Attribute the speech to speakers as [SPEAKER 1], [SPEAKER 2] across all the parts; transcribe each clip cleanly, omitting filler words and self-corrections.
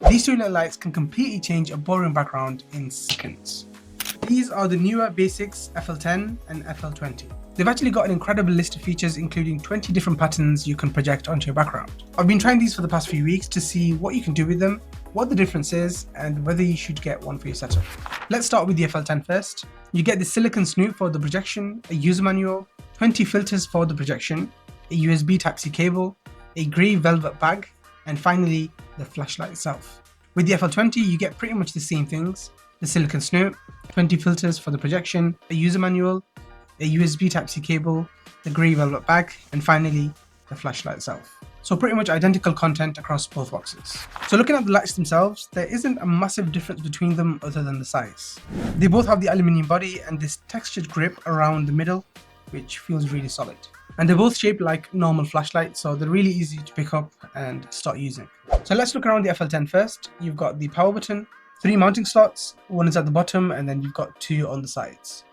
[SPEAKER 1] These two little lights can completely change a boring background in seconds. These are the NEEWER Basics FL10 and FL20. They've actually got an incredible list of features including 20 different patterns you can project onto your background. I've been trying these for the past few weeks to see what you can do with them, what the difference is, and whether you should get one for your setup. Let's start with the FL10 first. You get the silicon snoot for the projection, a user manual, 20 filters for the projection, a USB Type-C cable, a grey velvet bag, and finally the flashlight itself. With the FL20 you get pretty much the same things: the silicon snoot, 20 filters for the projection, a user manual, a USB Type-C cable, the grey velvet bag, and finally the flashlight itself. So pretty much identical content across both boxes. So looking at the lights themselves, there isn't a massive difference between them other than the size. They both have the aluminium body and this textured grip around the middle, which feels really solid. And they're both shaped like normal flashlights, so they're really easy to pick up and start using. So let's look around the FL10 first. You've got the power button, 3 mounting slots, one is at the bottom and then you've got 2 on the sides.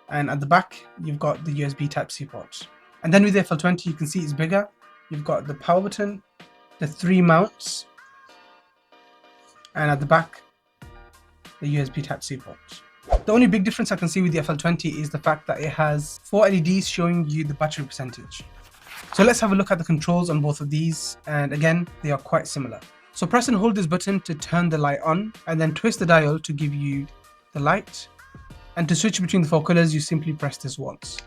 [SPEAKER 1] And at the back, you've got the USB Type-C port. And then with the FL20, you can see it's bigger. You've got the power button, the 3 mounts, and at the back, the USB Type-C port. The only big difference I can see with the FL20 is the fact that it has 4 LEDs showing you the battery percentage. So let's have a look at the controls on both of these, and again, they are quite similar. So press and hold this button to turn the light on, and then twist the dial to give you the light. And to switch between the 4 colors, you simply press this once.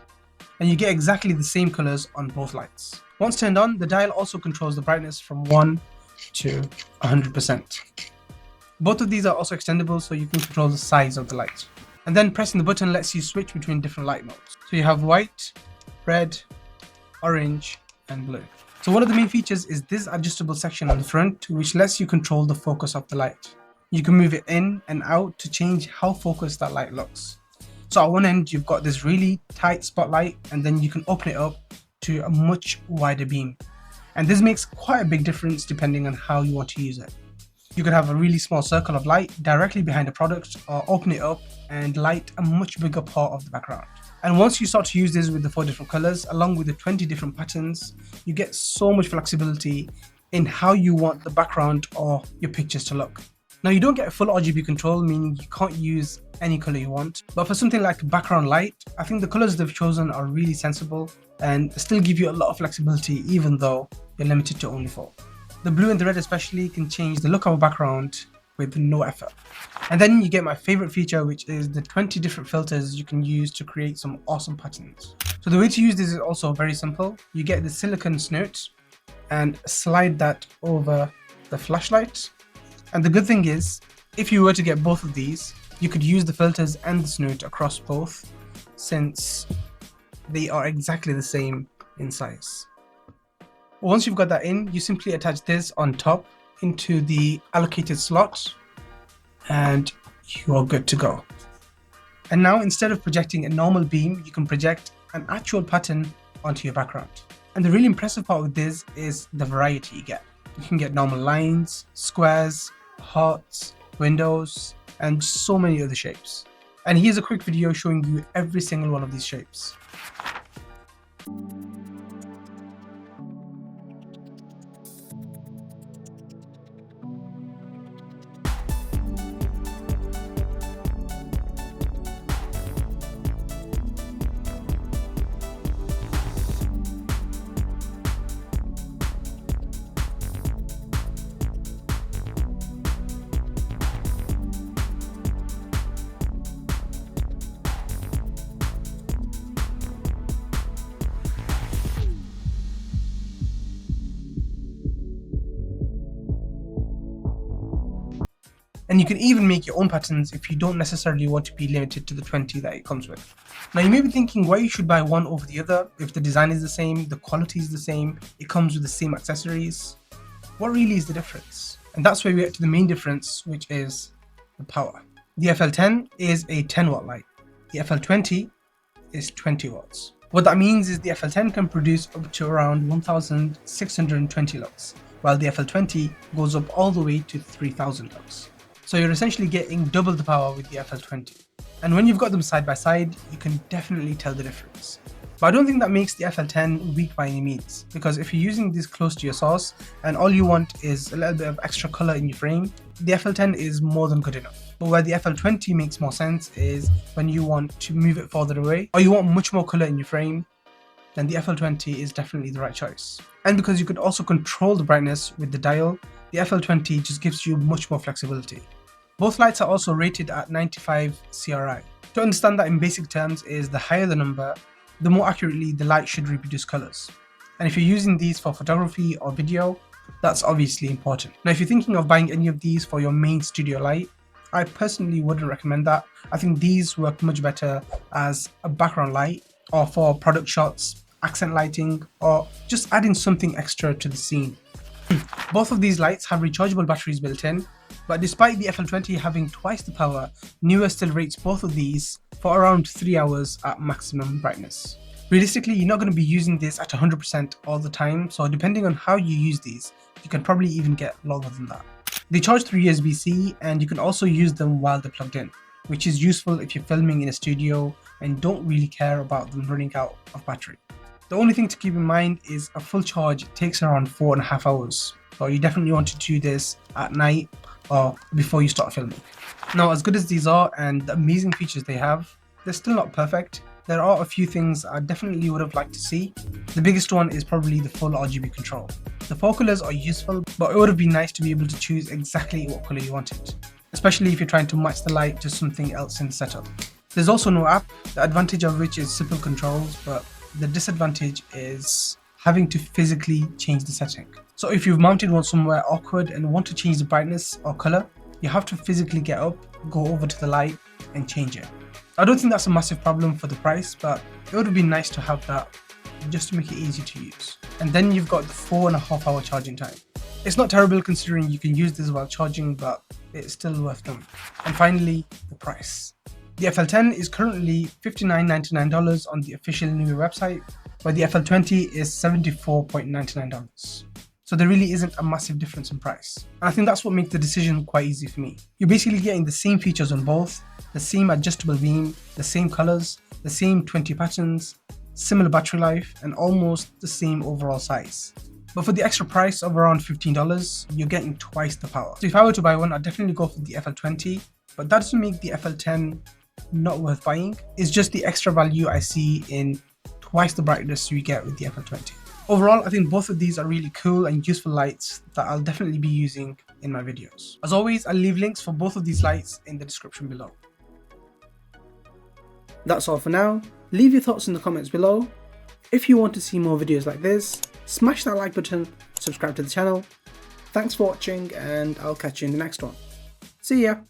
[SPEAKER 1] And you get exactly the same colors on both lights. Once turned on, the dial also controls the brightness from 1 to 100%. Both of these are also extendable, so you can control the size of the light. And then pressing the button lets you switch between different light modes. So you have white, red, orange, and blue. So one of the main features is this adjustable section on the front, which lets you control the focus of the light. You can move it in and out to change how focused that light looks. So at one end, you've got this really tight spotlight, and then you can open it up to a much wider beam. And this makes quite a big difference depending on how you want to use it. You could have a really small circle of light directly behind the product, or open it up and light a much bigger part of the background. And once you start to use this with the 4 different colors, along with the 20 different patterns, you get so much flexibility in how you want the background or your pictures to look. Now you don't get full RGB control, meaning you can't use any color you want, but for something like background light, I think the colors they've chosen are really sensible and still give you a lot of flexibility even though you're limited to only 4. The blue and the red especially can change the look of a background with no effort. And then you get my favorite feature, which is the 20 different filters you can use to create some awesome patterns. So the way to use this is also very simple. You get the silicone snoot and slide that over the flashlight. And the good thing is, if you were to get both of these, you could use the filters and the snoot across both, since they are exactly the same in size. Once you've got that in, you simply attach this on top into the allocated slot, and you are good to go. And now, instead of projecting a normal beam, you can project an actual pattern onto your background. And the really impressive part with this is the variety you get. You can get normal lines, squares, hearts, windows, and so many other shapes. And here's a quick video showing you every single one of these shapes. And you can even make your own patterns if you don't necessarily want to be limited to the 20 that it comes with. Now you may be thinking why you should buy one over the other if the design is the same, the quality is the same, it comes with the same accessories. What really is the difference? And that's where we get to the main difference, which is the power. The FL10 is a 10 watt light. The FL20 is 20 watts. What that means is the FL10 can produce up to around 1620 lux, while the FL20 goes up all the way to 3000 lux. So you're essentially getting double the power with the FL20. And when you've got them side by side, you can definitely tell the difference. But I don't think that makes the FL10 weak by any means, because if you're using this close to your source and all you want is a little bit of extra color in your frame, the FL10 is more than good enough. But where the FL20 makes more sense is when you want to move it further away or you want much more color in your frame, then the FL20 is definitely the right choice. And because you could also control the brightness with the dial, the FL20 just gives you much more flexibility. Both lights are also rated at 95 CRI. To understand that in basic terms is the higher the number, the more accurately the light should reproduce colors. And if you're using these for photography or video, that's obviously important. Now if you're thinking of buying any of these for your main studio light, I personally wouldn't recommend that. I think these work much better as a background light or for product shots, accent lighting, or just adding something extra to the scene. Both of these lights have rechargeable batteries built in, but despite the FL20 having twice the power, NEEWER still rates both of these for around 3 hours at maximum brightness. Realistically, you're not going to be using this at 100% all the time, so depending on how you use these, you can probably even get longer than that. They charge through USB-C and you can also use them while they're plugged in, which is useful if you're filming in a studio and don't really care about them running out of battery. The only thing to keep in mind is a full charge takes around 4.5 hours, so you definitely want to do this at night or before you start filming. Now, as good as these are and the amazing features they have, they're still not perfect. There are a few things I definitely would have liked to see. The biggest one is probably the full RGB control. The 4 colors are useful, but it would have been nice to be able to choose exactly what color you wanted, especially if you're trying to match the light to something else in the setup. There's also no app, the advantage of which is simple controls, but the disadvantage is having to physically change the setting. So if you've mounted one somewhere awkward and want to change the brightness or color, you have to physically get up, go over to the light and change it. I don't think that's a massive problem for the price, but it would have been nice to have that just to make it easy to use. And then you've got the 4.5 hour charging time. It's not terrible considering you can use this while charging, but it's still worth them. And finally, the price. The FL10 is currently $59.99 on the official NEEWER website, while the FL20 is $74.99. So there really isn't a massive difference in price. And I think that's what makes the decision quite easy for me. You're basically getting the same features on both, the same adjustable beam, the same colors, the same 20 patterns, similar battery life, and almost the same overall size. But for the extra price of around $15, you're getting twice the power. So if I were to buy one, I'd definitely go for the FL20, but that doesn't make the FL10 not worth buying. It's just the extra value I see in twice the brightness you get with the FL20. Overall, I think both of these are really cool and useful lights that I'll definitely be using in my videos. As always, I'll leave links for both of these lights in the description below. That's all for now. Leave your thoughts in the comments below. If you want to see more videos like this, smash that like button, subscribe to the channel. Thanks for watching and I'll catch you in the next one. See ya!